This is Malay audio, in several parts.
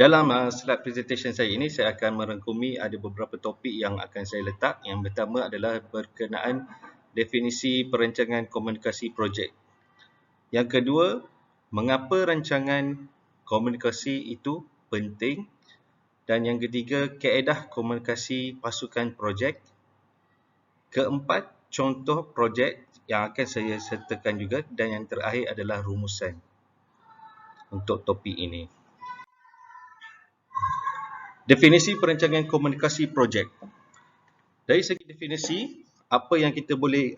Dalam slide presentation saya ini, saya akan merangkumi ada beberapa topik yang akan saya letak. Yang pertama adalah berkenaan definisi perancangan komunikasi projek. Yang kedua, mengapa rancangan komunikasi itu penting. Dan yang ketiga, kaedah komunikasi pasukan projek. Keempat, contoh projek yang akan saya sertakan juga. Dan yang terakhir adalah rumusan untuk topik ini. Definisi perancangan komunikasi projek. Dari segi definisi, apa yang kita boleh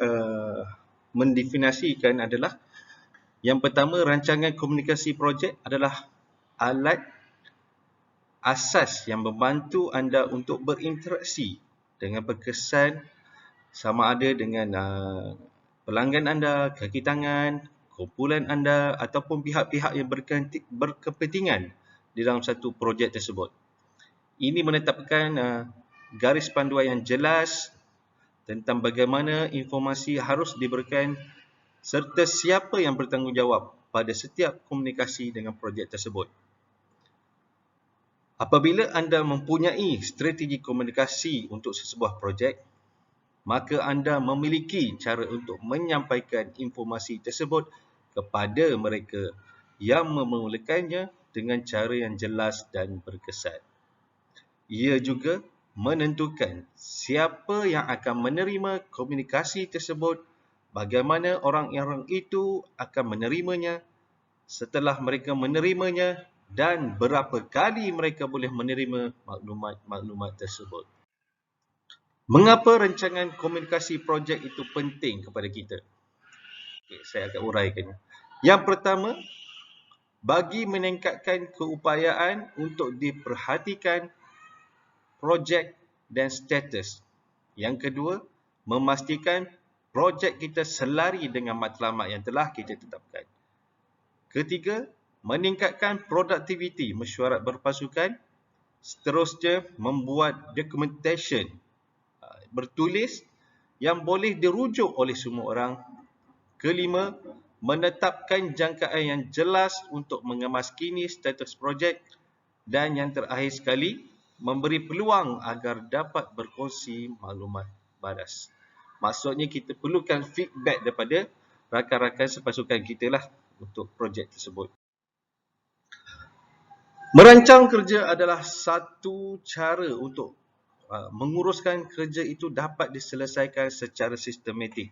mendefinisikan adalah yang pertama, rancangan komunikasi projek adalah alat asas yang membantu anda untuk berinteraksi dengan berkesan sama ada dengan pelanggan anda, kaki tangan, kumpulan anda ataupun pihak-pihak yang berkepentingan di dalam satu projek tersebut. Ini menetapkan garis panduan yang jelas tentang bagaimana informasi harus diberikan serta siapa yang bertanggungjawab pada setiap komunikasi dengan projek tersebut. Apabila anda mempunyai strategi komunikasi untuk sesebuah projek, maka anda memiliki cara untuk menyampaikan informasi tersebut kepada mereka yang memerlukannya dengan cara yang jelas dan berkesan. Ia juga menentukan siapa yang akan menerima komunikasi tersebut, bagaimana orang-orang itu akan menerimanya, setelah mereka menerimanya dan berapa kali mereka boleh menerima maklumat-maklumat tersebut. Mengapa rancangan komunikasi projek itu penting kepada kita? Okay, saya akan uraikannya. Yang pertama, bagi meningkatkan keupayaan untuk diperhatikan projek dan status. Yang kedua, memastikan projek kita selari dengan matlamat yang telah kita tetapkan. Ketiga, meningkatkan produktiviti mesyuarat berpasukan. Seterusnya, membuat documentation bertulis yang boleh dirujuk oleh semua orang. Kelima, menetapkan jangkaan yang jelas untuk mengemaskini status projek. Dan yang terakhir sekali, memberi peluang agar dapat berkongsi maklumat baras. Maksudnya kita perlukan feedback daripada rakan-rakan sepasukan kita lah untuk projek tersebut. Merancang kerja adalah satu cara untuk menguruskan kerja itu dapat diselesaikan secara sistematik.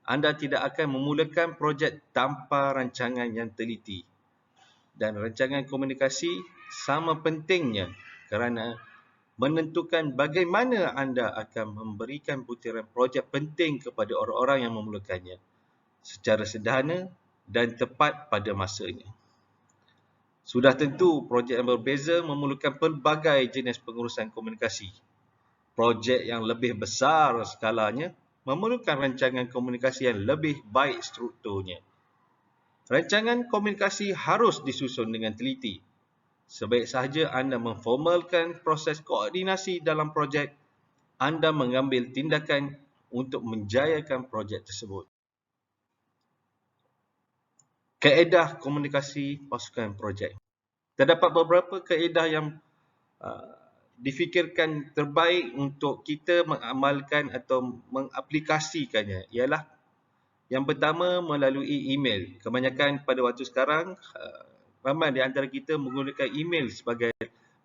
Anda tidak akan memulakan projek tanpa rancangan yang teliti. Dan rancangan komunikasi sama pentingnya kerana menentukan bagaimana anda akan memberikan butiran projek penting kepada orang-orang yang memerlukannya secara sederhana dan tepat pada masanya. Sudah tentu projek yang berbeza memerlukan pelbagai jenis pengurusan komunikasi. Projek yang lebih besar skalanya memerlukan rancangan komunikasi yang lebih baik strukturnya. Rancangan komunikasi harus disusun dengan teliti. Sebaik sahaja anda memformalkan proses koordinasi dalam projek, anda mengambil tindakan untuk menjayakan projek tersebut. Kaedah komunikasi pasukan projek. Terdapat beberapa kaedah yang difikirkan terbaik untuk kita mengamalkan atau mengaplikasikannya. Ialah yang pertama melalui email. Kebanyakan pada waktu sekarang, ramai di antara kita menggunakan email sebagai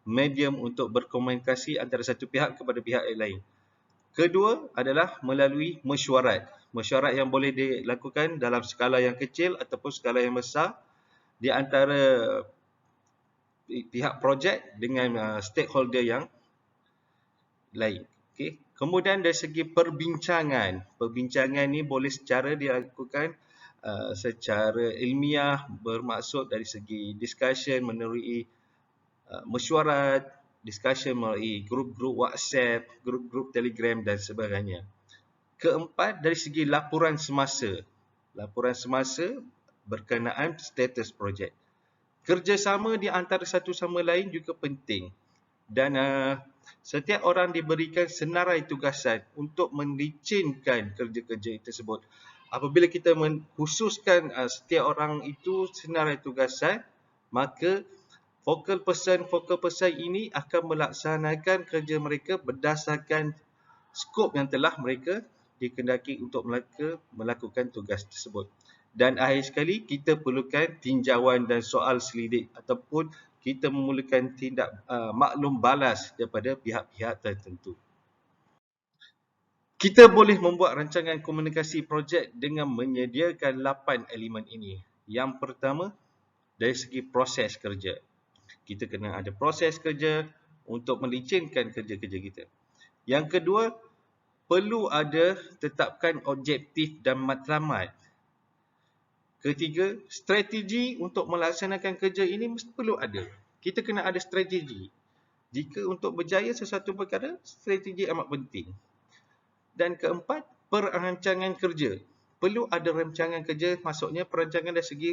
medium untuk berkomunikasi antara satu pihak kepada pihak yang lain. Kedua adalah melalui mesyuarat. Mesyuarat yang boleh dilakukan dalam skala yang kecil ataupun skala yang besar di antara pihak projek dengan stakeholder yang lain. Okay. Kemudian dari segi perbincangan. Perbincangan ni boleh secara dilakukan secara ilmiah, bermaksud dari segi discussion melalui mesyuarat, discussion melalui grup-grup WhatsApp, grup-grup Telegram dan sebagainya. Keempat, dari segi laporan semasa. Laporan semasa berkenaan status projek. Kerjasama di antara satu sama lain juga penting. Dan setiap orang diberikan senarai tugasan untuk melicinkan kerja-kerja tersebut. Apabila kita mengkhususkan setiap orang itu senarai tugasan, maka Focal person ini akan melaksanakan kerja mereka berdasarkan skop yang telah mereka dikendaki untuk melakukan tugas tersebut. Dan akhir sekali, kita perlukan tinjauan dan soal selidik ataupun kita memerlukan maklum balas daripada pihak-pihak tertentu. Kita boleh membuat rancangan komunikasi projek dengan menyediakan 8 elemen ini. Yang pertama, dari segi proses kerja. Kita kena ada proses kerja untuk melicinkan kerja-kerja kita. Yang kedua, perlu ada tetapkan objektif dan matlamat. Ketiga, strategi untuk melaksanakan kerja ini mesti perlu ada. Kita kena ada strategi. Jika untuk berjaya sesuatu perkara, strategi amat penting. Dan keempat, perancangan kerja. Perlu ada rancangan kerja, maksudnya perancangan dari segi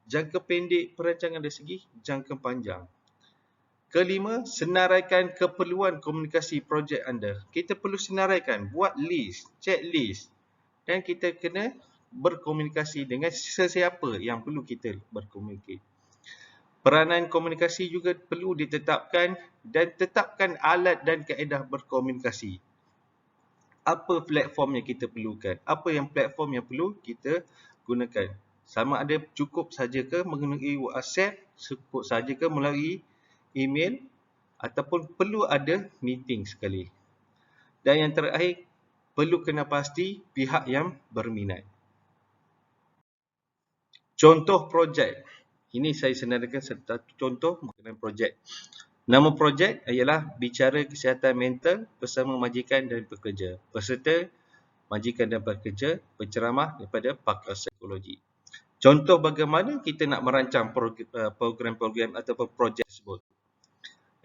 jangka pendek, perancangan dari segi jangka panjang. Kelima, senaraikan keperluan komunikasi projek anda. Kita perlu senaraikan, buat list, checklist. Dan kita kena berkomunikasi dengan sesiapa yang perlu kita berkomunikasi. Peranan komunikasi juga perlu ditetapkan dan tetapkan alat dan kaedah berkomunikasi. Apa platform yang kita perlukan? Apa yang platform yang perlu kita gunakan? Sama ada cukup saja ke menggunakan WhatsApp, cukup saja ke melalui email ataupun perlu ada meeting sekali. Dan yang terakhir, perlu kena pasti pihak yang berminat. Contoh projek. Ini saya senaraikan satu contoh mengenai projek. Nama projek ialah Bicara Kesihatan Mental bersama Majikan dan Pekerja. Peserta majikan dan pekerja, penceramah daripada pakar psikologi. Contoh bagaimana kita nak merancang program-program ataupun projek tersebut.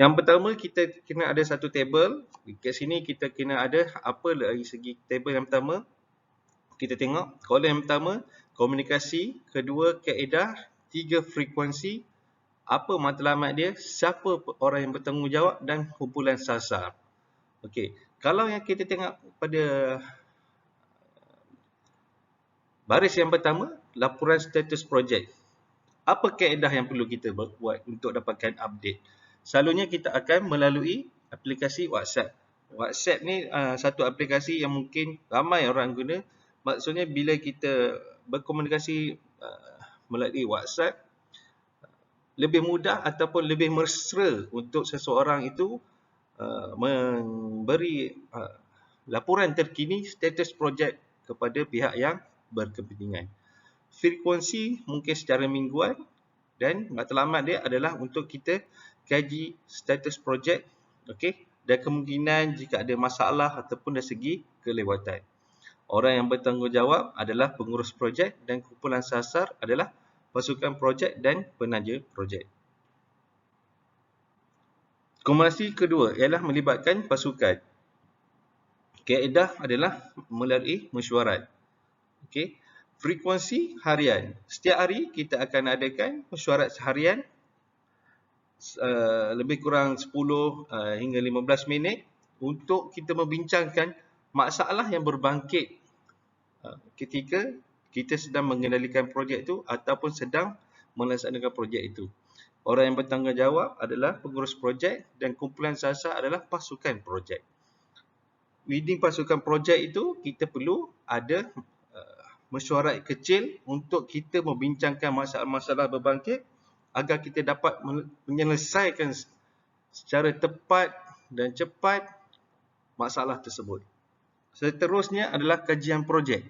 Yang pertama, kita kena ada satu table. Kat sini kita kena ada apa dari segi table yang pertama. Kita tengok kolom yang pertama, komunikasi. Kedua, kaedah. Tiga, frekuensi. Apa matlamat dia, siapa orang yang bertanggungjawab dan kumpulan sasar. Okey, kalau yang kita tengok pada baris yang pertama, laporan status projek. Apa kaedah yang perlu kita buat untuk dapatkan update? Selalunya kita akan melalui aplikasi WhatsApp. WhatsApp ni satu aplikasi yang mungkin ramai orang guna. Maksudnya bila kita berkomunikasi melalui WhatsApp, lebih mudah ataupun lebih mesra untuk seseorang itu memberi laporan terkini status projek kepada pihak yang berkepentingan. Frekuensi mungkin secara mingguan dan matlamat dia adalah untuk kita kaji status projek, okey, dan kemungkinan jika ada masalah ataupun dari segi kelewatan. Orang yang bertanggungjawab adalah pengurus projek dan kumpulan sasar adalah pasukan projek dan penaja projek. Komunikasi kedua ialah melibatkan pasukan. Kaedah adalah melalui mesyuarat. Okey. Frekuensi harian. Setiap hari kita akan adakan mesyuarat harian lebih kurang 10 hingga 15 minit untuk kita membincangkan masalah yang berbangkit ketika kita sedang mengendalikan projek itu ataupun sedang melaksanakan projek itu. Orang yang bertanggungjawab adalah pengurus projek dan kumpulan sasar adalah pasukan projek. Within pasukan projek itu, kita perlu ada mesyuarat kecil untuk kita membincangkan masalah-masalah berbangkit agar kita dapat menyelesaikan secara tepat dan cepat masalah tersebut. Seterusnya adalah kajian projek.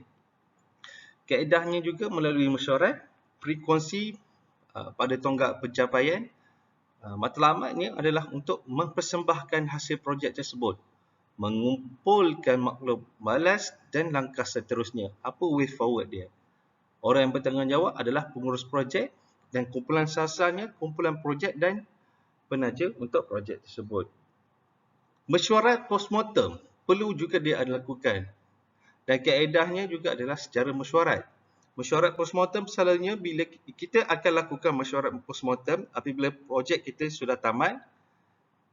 Kaedahnya juga melalui mesyuarat, frekuensi pada tonggak pencapaian. Matlamatnya adalah untuk mempersembahkan hasil projek tersebut, mengumpulkan maklum balas dan langkah seterusnya. Apa way forward dia? Orang yang bertanggungjawab adalah pengurus projek dan kumpulan sasarnya, kumpulan projek dan penaja untuk projek tersebut. Mesyuarat postmortem perlu juga dia lakukan. Dan kaedahnya juga adalah secara mesyuarat. Mesyuarat postmortem selalunya bila kita akan lakukan mesyuarat postmortem apabila projek kita sudah tamat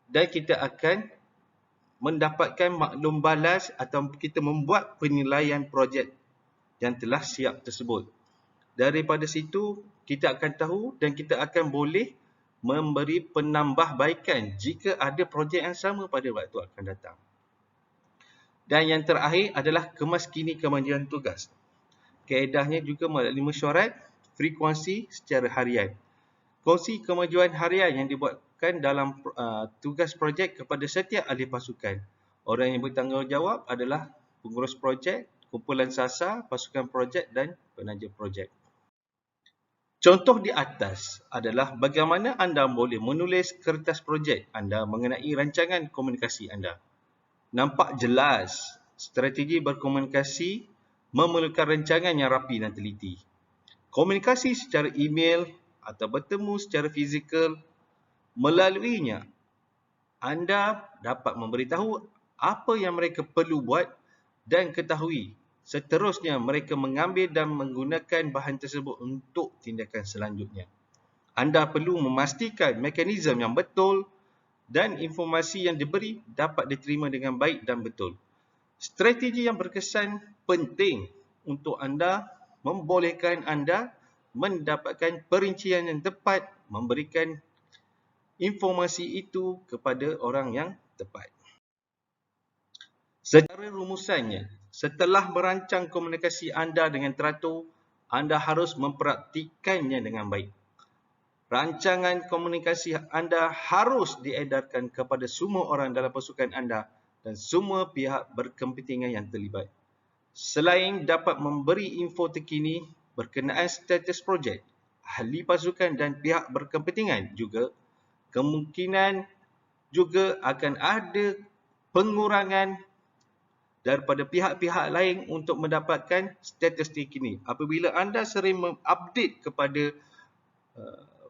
dan kita akan mendapatkan maklum balas atau kita membuat penilaian projek yang telah siap tersebut. Daripada situ kita akan tahu dan kita akan boleh memberi penambahbaikan jika ada projek yang sama pada waktu akan datang. Dan yang terakhir adalah kemaskini kemajuan tugas. Kaedahnya juga melalui mesyuarat frekuensi secara harian. Kongsi kemajuan harian yang dibuatkan dalam tugas projek kepada setiap ahli pasukan. Orang yang bertanggungjawab adalah pengurus projek, kumpulan sasar, pasukan projek dan penaja projek. Contoh di atas adalah bagaimana anda boleh menulis kertas projek anda mengenai rancangan komunikasi anda. Nampak jelas, strategi berkomunikasi memerlukan rancangan yang rapi dan teliti. Komunikasi secara email atau bertemu secara fizikal, melaluinya anda dapat memberitahu apa yang mereka perlu buat dan ketahui. Seterusnya mereka mengambil dan menggunakan bahan tersebut untuk tindakan selanjutnya. Anda perlu memastikan mekanisme yang betul dan informasi yang diberi dapat diterima dengan baik dan betul. Strategi yang berkesan penting untuk anda membolehkan anda mendapatkan perincian yang tepat, memberikan informasi itu kepada orang yang tepat. Secara rumusannya, setelah merancang komunikasi anda dengan teratur, anda harus mempraktikannya dengan baik. Rancangan komunikasi anda harus diedarkan kepada semua orang dalam pasukan anda dan semua pihak berkepentingan yang terlibat. Selain dapat memberi info terkini berkenaan status projek, ahli pasukan dan pihak berkepentingan juga kemungkinan juga akan ada pengurangan daripada pihak-pihak lain untuk mendapatkan status terkini. Apabila anda sering mengupdate kepada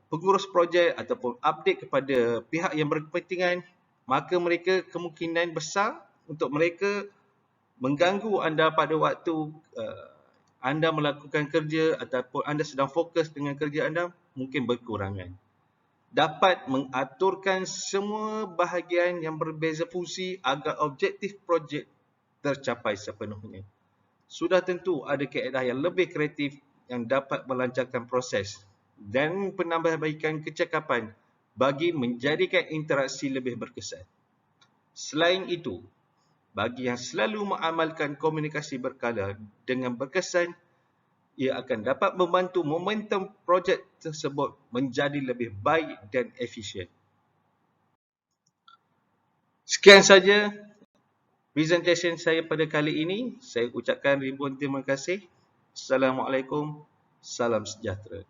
pengurus projek ataupun update kepada pihak yang berkepentingan, maka mereka kemungkinan besar untuk mereka mengganggu anda pada waktu anda melakukan kerja ataupun anda sedang fokus dengan kerja anda mungkin berkurangan. Dapat mengaturkan semua bahagian yang berbeza fungsi agar objektif projek tercapai sepenuhnya. Sudah tentu ada kaedah yang lebih kreatif yang dapat melancarkan proses dan penambahbaikan kecakapan bagi menjadikan interaksi lebih berkesan. Selain itu, bagi yang selalu mengamalkan komunikasi berkala dengan berkesan, ia akan dapat membantu momentum projek tersebut menjadi lebih baik dan efisien. Sekian saja presentation saya pada kali ini. Saya ucapkan ribuan terima kasih. Assalamualaikum. Salam sejahtera.